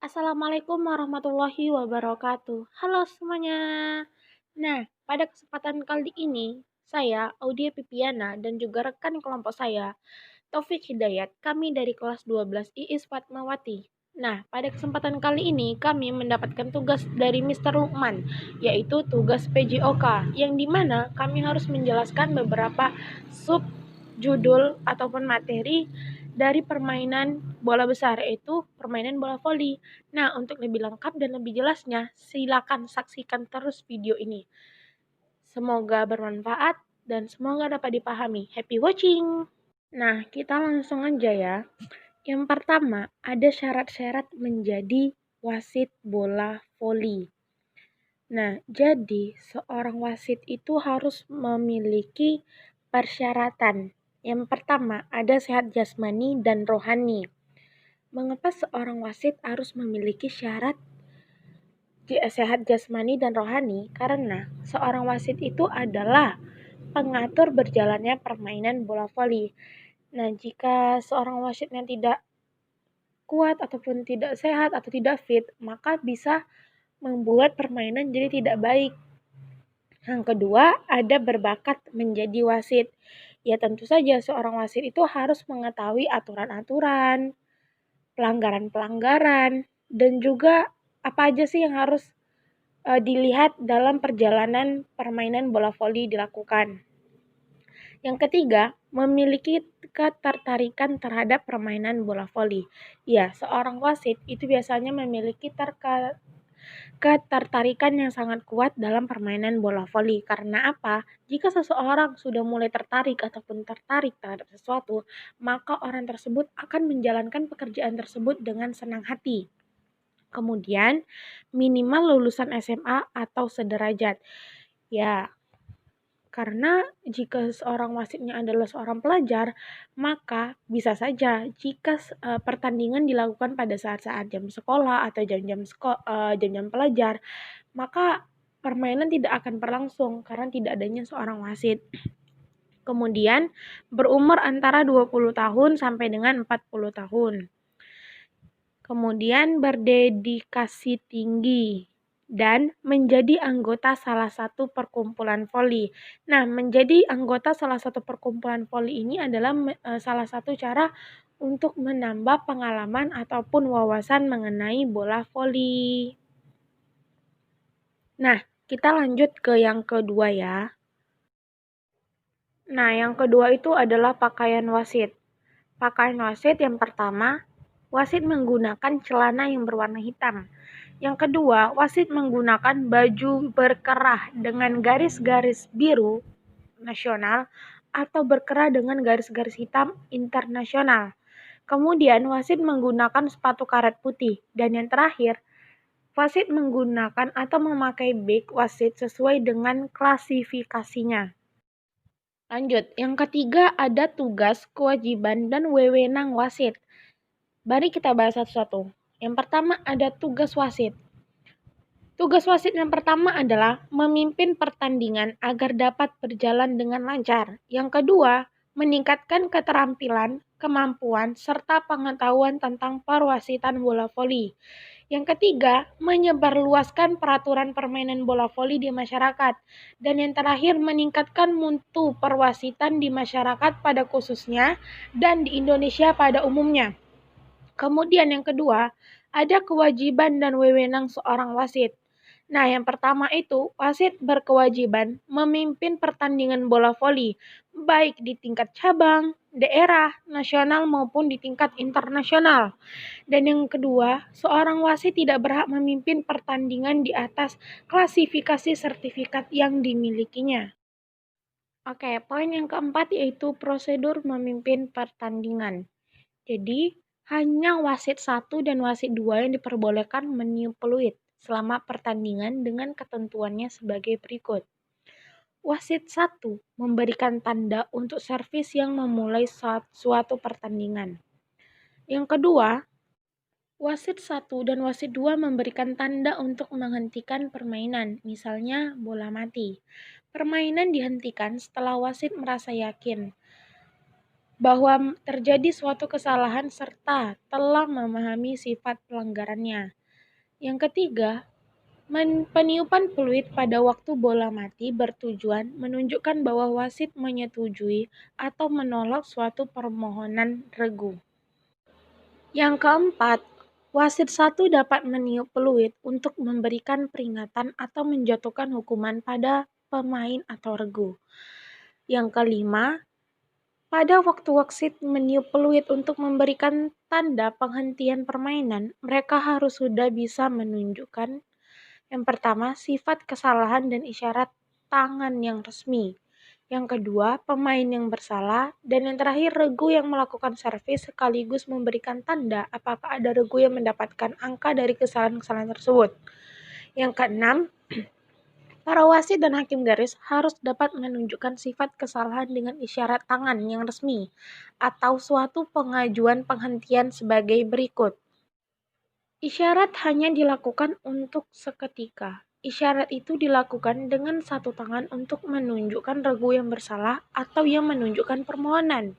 Assalamualaikum warahmatullahi wabarakatuh. Halo semuanya. Nah, pada kesempatan kali ini, saya, Audia Pipiana, dan juga rekan kelompok saya, Taufik Hidayat, kami dari kelas 12 IIS Fatmawati. Nah, pada kesempatan kali ini kami mendapatkan tugas dari Mr. Lukman, yaitu tugas PJOK, yang dimana kami harus menjelaskan beberapa sub judul ataupun materi dari permainan bola besar, yaitu permainan bola voli. Nah, untuk lebih lengkap dan lebih jelasnya, silakan saksikan terus video ini. Semoga bermanfaat dan semoga dapat dipahami. Happy watching! Nah, kita langsung aja ya. Yang pertama, ada syarat-syarat menjadi wasit bola voli. Nah, jadi seorang wasit itu harus memiliki persyaratan. Yang pertama, ada sehat jasmani dan rohani. Mengapa seorang wasit harus memiliki syarat sehat jasmani dan rohani? Karena seorang wasit itu adalah pengatur berjalannya permainan bola voli. Nah, jika seorang wasitnya tidak kuat ataupun tidak sehat atau tidak fit, maka bisa membuat permainan jadi tidak baik. Yang kedua, ada berbakat menjadi wasit. Ya tentu saja seorang wasit itu harus mengetahui aturan-aturan, pelanggaran-pelanggaran, dan juga apa aja sih yang harus dilihat dalam perjalanan permainan bola voli dilakukan. Yang ketiga, memiliki ketertarikan terhadap permainan bola voli. Ya, seorang wasit itu biasanya memiliki ketertarikan yang sangat kuat dalam permainan bola voli. Karena apa? Jika seseorang sudah mulai tertarik ataupun tertarik terhadap sesuatu, maka orang tersebut akan menjalankan pekerjaan tersebut dengan senang hati. Kemudian, minimal lulusan SMA atau sederajat. Ya, karena jika seorang wasitnya adalah seorang pelajar, maka bisa saja jika pertandingan dilakukan pada saat-saat jam sekolah atau jam-jam pelajar, maka permainan tidak akan berlangsung karena tidak adanya seorang wasit. Kemudian berumur antara 20 tahun sampai dengan 40 tahun. Kemudian berdedikasi tinggi dan menjadi anggota salah satu perkumpulan voli. Nah, menjadi anggota salah satu perkumpulan voli ini adalah salah satu cara untuk menambah pengalaman ataupun wawasan mengenai bola voli. Nah, kita lanjut ke yang kedua ya. Nah, yang kedua itu adalah pakaian wasit. Pakaian wasit yang pertama, wasit menggunakan celana yang berwarna hitam. Yang kedua, wasit menggunakan baju berkerah dengan garis-garis biru nasional atau berkerah dengan garis-garis hitam internasional. Kemudian, wasit menggunakan sepatu karet putih. Dan yang terakhir, wasit menggunakan atau memakai beg wasit sesuai dengan klasifikasinya. Lanjut, yang ketiga ada tugas, kewajiban, dan wewenang wasit. Mari kita bahas satu-satu. Yang pertama ada tugas wasit. Tugas wasit yang pertama adalah memimpin pertandingan agar dapat berjalan dengan lancar. Yang kedua, meningkatkan keterampilan, kemampuan, serta pengetahuan tentang perwasitan bola voli. Yang ketiga, menyebarluaskan peraturan permainan bola voli di masyarakat. Dan yang terakhir, meningkatkan mutu perwasitan di masyarakat pada khususnya dan di Indonesia pada umumnya. Kemudian yang kedua, ada kewajiban dan wewenang seorang wasit. Nah, yang pertama itu, wasit berkewajiban memimpin pertandingan bola voli, baik di tingkat cabang, daerah, nasional maupun di tingkat internasional. Dan yang kedua, seorang wasit tidak berhak memimpin pertandingan di atas klasifikasi sertifikat yang dimilikinya. Oke, poin yang keempat yaitu prosedur memimpin pertandingan. Jadi, hanya wasit 1 dan wasit 2 yang diperbolehkan meniup peluit selama pertandingan dengan ketentuannya sebagai berikut. Wasit 1 memberikan tanda untuk servis yang memulai suatu pertandingan. Yang kedua, wasit 1 dan wasit 2 memberikan tanda untuk menghentikan permainan, misalnya bola mati. Permainan dihentikan setelah wasit merasa yakin bahwa terjadi suatu kesalahan serta telah memahami sifat pelanggarannya. Yang ketiga, peniupan peluit pada waktu bola mati bertujuan menunjukkan bahwa wasit menyetujui atau menolak suatu permohonan regu. Yang keempat, wasit satu dapat meniup peluit untuk memberikan peringatan atau menjatuhkan hukuman pada pemain atau regu. Yang kelima, pada waktu wasit meniup peluit untuk memberikan tanda penghentian permainan, mereka harus sudah bisa menunjukkan yang pertama, sifat kesalahan dan isyarat tangan yang resmi. Yang kedua, pemain yang bersalah. Dan yang terakhir, regu yang melakukan servis sekaligus memberikan tanda apakah ada regu yang mendapatkan angka dari kesalahan-kesalahan tersebut. Yang keenam, para wasit dan hakim garis harus dapat menunjukkan sifat kesalahan dengan isyarat tangan yang resmi atau suatu pengajuan penghentian sebagai berikut. Isyarat hanya dilakukan untuk seketika. Isyarat itu dilakukan dengan satu tangan untuk menunjukkan regu yang bersalah atau yang menunjukkan permohonan.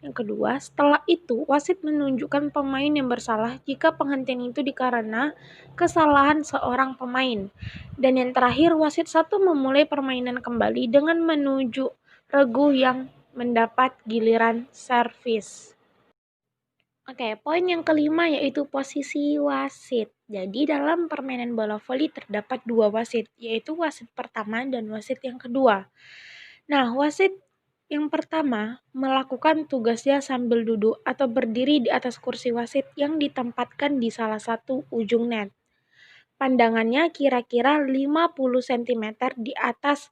Yang kedua, setelah itu wasit menunjukkan pemain yang bersalah jika penghentian itu dikarenakan kesalahan seorang pemain. Dan yang terakhir, wasit satu memulai permainan kembali dengan menuju regu yang mendapat giliran servis. Oke, poin yang kelima yaitu posisi wasit. Jadi dalam permainan bola voli terdapat dua wasit, yaitu wasit pertama dan wasit yang kedua. Nah, wasit yang pertama melakukan tugasnya sambil duduk atau berdiri di atas kursi wasit yang ditempatkan di salah satu ujung net. Pandangannya kira-kira 50 cm di atas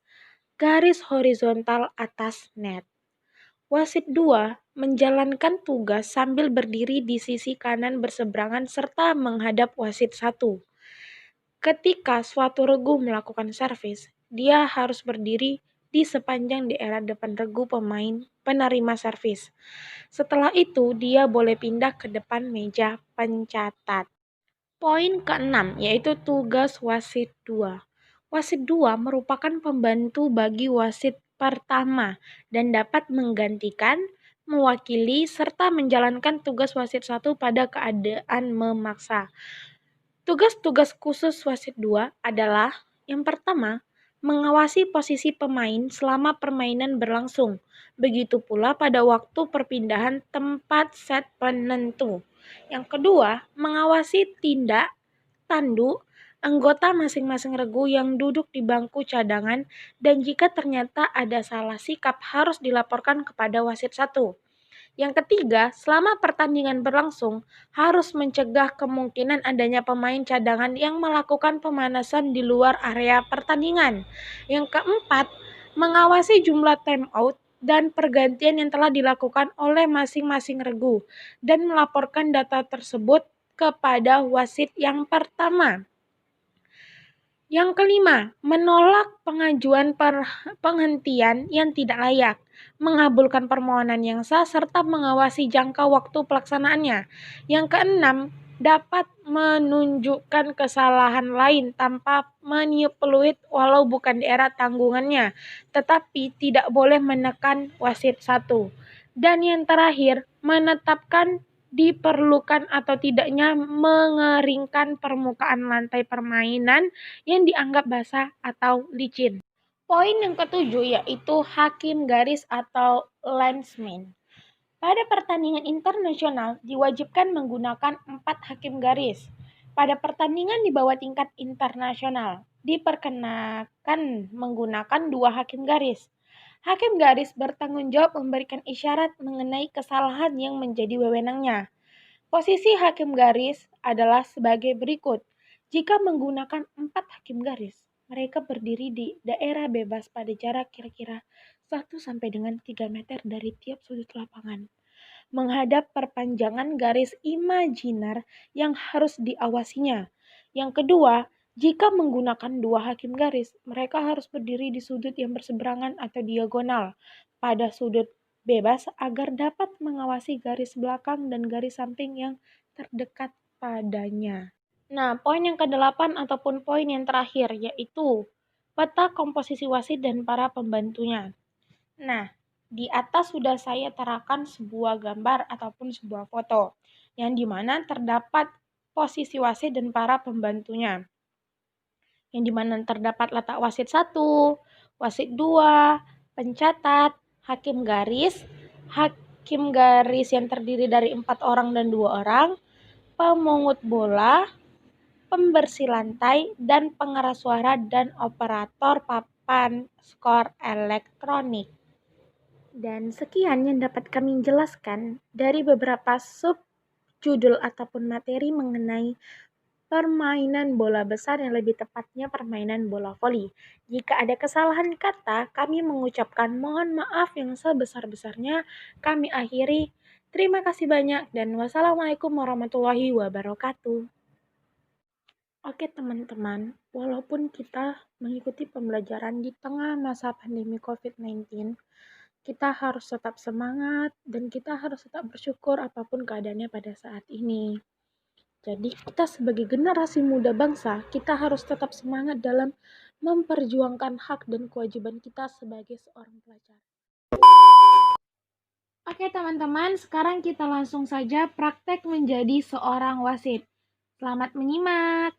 garis horizontal atas net. Wasit 2 menjalankan tugas sambil berdiri di sisi kanan berseberangan serta menghadap wasit 1. Ketika suatu regu melakukan servis, dia harus berdiri di sepanjang daerah depan regu pemain penerima servis. Setelah itu, dia boleh pindah ke depan meja pencatat. Poin keenam yaitu tugas wasit 2. Wasit 2 merupakan pembantu bagi wasit pertama dan dapat menggantikan, mewakili, serta menjalankan tugas wasit 1 pada keadaan memaksa. Tugas-tugas khusus wasit 2 adalah yang pertama, mengawasi posisi pemain selama permainan berlangsung. Begitu pula pada waktu perpindahan tempat set penentu. Yang kedua, mengawasi tindak tanduk anggota masing-masing regu yang duduk di bangku cadangan dan jika ternyata ada salah sikap harus dilaporkan kepada wasit 1. Yang ketiga, selama pertandingan berlangsung harus mencegah kemungkinan adanya pemain cadangan yang melakukan pemanasan di luar area pertandingan. Yang keempat, mengawasi jumlah time out dan pergantian yang telah dilakukan oleh masing-masing regu dan melaporkan data tersebut kepada wasit yang pertama. Yang kelima, menolak pengajuan penghentian yang tidak layak, mengabulkan permohonan yang sah, serta mengawasi jangka waktu pelaksanaannya. Yang keenam, dapat menunjukkan kesalahan lain tanpa meniup peluit walau bukan daerah tanggungannya, tetapi tidak boleh menekan wasit 1. Dan yang terakhir, menetapkan diperlukan atau tidaknya mengeringkan permukaan lantai permainan yang dianggap basah atau licin. Poin yang ketujuh yaitu hakim garis atau linesman. Pada pertandingan internasional diwajibkan menggunakan 4 hakim garis. Pada pertandingan di bawah tingkat internasional diperkenakan menggunakan 2 hakim garis. Hakim garis bertanggung jawab memberikan isyarat mengenai kesalahan yang menjadi wewenangnya. Posisi hakim garis adalah sebagai berikut. Jika menggunakan 4 hakim garis, mereka berdiri di daerah bebas pada jarak kira-kira 1 sampai dengan 3 meter dari tiap sudut lapangan, menghadap perpanjangan garis imajiner yang harus diawasinya. Yang kedua, jika menggunakan 2 hakim garis, mereka harus berdiri di sudut yang berseberangan atau diagonal pada sudut bebas agar dapat mengawasi garis belakang dan garis samping yang terdekat padanya. Nah, poin yang ke-8 ataupun poin yang terakhir yaitu peta komposisi wasit dan para pembantunya. Nah, Di atas sudah saya terakan sebuah gambar ataupun sebuah foto, yang dimana terdapat posisi wasit dan para pembantunya. Yang dimana terdapat letak wasit 1, wasit 2, pencatat, hakim garis yang terdiri dari 4 orang dan 2 orang, pemungut bola, pembersih lantai, dan pengeras suara dan operator papan skor elektronik. Dan sekian yang dapat kami jelaskan dari beberapa subjudul ataupun materi mengenai permainan bola besar, yang lebih tepatnya permainan bola voli. Jika ada kesalahan kata, kami mengucapkan mohon maaf yang sebesar-besarnya. Kami akhiri. Terima kasih banyak dan wassalamualaikum warahmatullahi wabarakatuh. Oke teman-teman, walaupun kita mengikuti pembelajaran di tengah masa pandemi COVID-19, kita harus tetap semangat dan kita harus tetap bersyukur apapun keadaannya pada saat ini. Jadi kita sebagai generasi muda bangsa, kita harus tetap semangat dalam memperjuangkan hak dan kewajiban kita sebagai seorang pelajar. Oke teman-teman, sekarang kita langsung saja praktek menjadi seorang wasit. Selamat menyimak.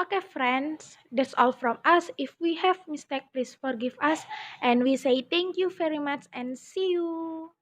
Okay friends, that's all from us. If we have mistake, please forgive us. And we say thank you very much and see you.